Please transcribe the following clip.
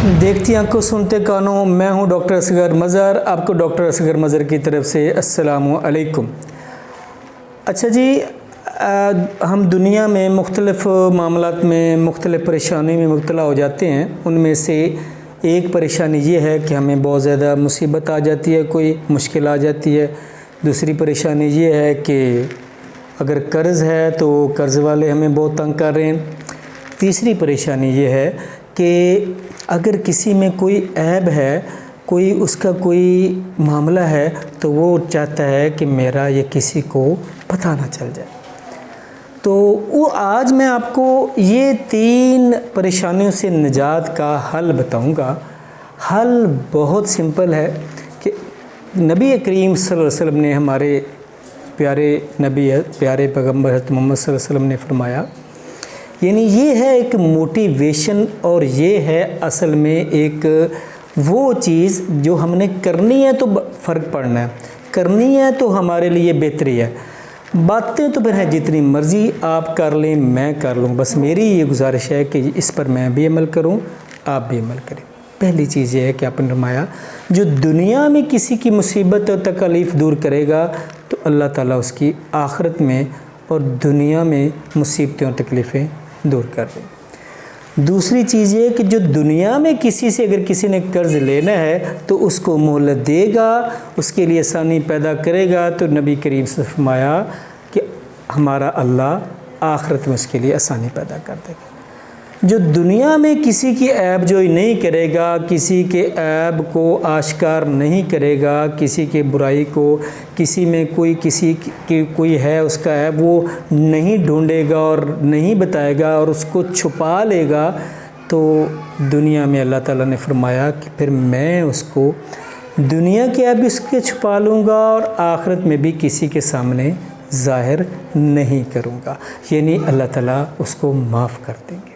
دیکھتی آنکھوں سنتے کانوں، میں ہوں ڈاکٹر اصغر مظہر، آپ کو ڈاکٹر اصغر مظہر کی طرف سے السلام علیکم۔ اچھا جی، ہم دنیا میں مختلف معاملات میں مختلف پریشانی میں مبتلا ہو جاتے ہیں۔ ان میں سے ایک پریشانی یہ ہے کہ ہمیں بہت زیادہ مصیبت آ جاتی ہے، کوئی مشکل آ جاتی ہے۔ دوسری پریشانی یہ ہے کہ اگر قرض ہے تو قرض والے ہمیں بہت تنگ کر رہے ہیں۔ تیسری پریشانی یہ ہے کہ اگر کسی میں کوئی عیب ہے، کوئی اس کا کوئی معاملہ ہے تو وہ چاہتا ہے کہ میرا یہ کسی کو پتہ نہ چل جائے۔ تو وہ آج میں آپ کو یہ 3 پریشانیوں سے نجات کا حل بتاؤں گا۔ حل بہت سمپل ہے کہ نبی کریم صلی اللہ علیہ وسلم نے، ہمارے پیارے نبی پیارے پیغمبر حضرت محمد صلی اللہ علیہ وسلم نے فرمایا، یعنی یہ ہے ایک موٹیویشن، اور یہ ہے اصل میں ایک وہ چیز جو ہم نے کرنی ہے تو فرق پڑنا ہے، کرنی ہے تو ہمارے لیے بہتری ہے۔ باتیں تو پھر ہیں جتنی مرضی آپ کر لیں، میں کر لوں، بس میری یہ گزارش ہے کہ اس پر میں بھی عمل کروں، آپ بھی عمل کریں۔ پہلی چیز یہ ہے کہ آپ نے فرمایا جو دنیا میں کسی کی مصیبت اور تکلیف دور کرے گا تو اللہ تعالیٰ اس کی آخرت میں اور دنیا میں مصیبتیں اور تکلیفیں دور کر دیں۔ دوسری چیز یہ کہ جو دنیا میں کسی سے اگر کسی نے قرض لینا ہے تو اس کو مہلت دے گا، اس کے لیے آسانی پیدا کرے گا، تو نبی کریم سے فرمایا کہ ہمارا اللہ آخرت میں اس کے لیے آسانی پیدا کر دے گا۔ جو دنیا میں کسی کی عیب جوئی نہیں کرے گا، کسی کے عیب کو آشکار نہیں کرے گا، کسی کے برائی کو، کسی میں کسی کی کوئی ہے اس کا عیب وہ نہیں ڈھونڈے گا اور نہیں بتائے گا اور اس کو چھپا لے گا، تو دنیا میں اللہ تعالیٰ نے فرمایا کہ پھر میں اس کو دنیا کے عیب اس کے چھپا لوں گا اور آخرت میں بھی کسی کے سامنے ظاہر نہیں کروں گا، یعنی اللہ تعالیٰ اس کو معاف کر دیں گے۔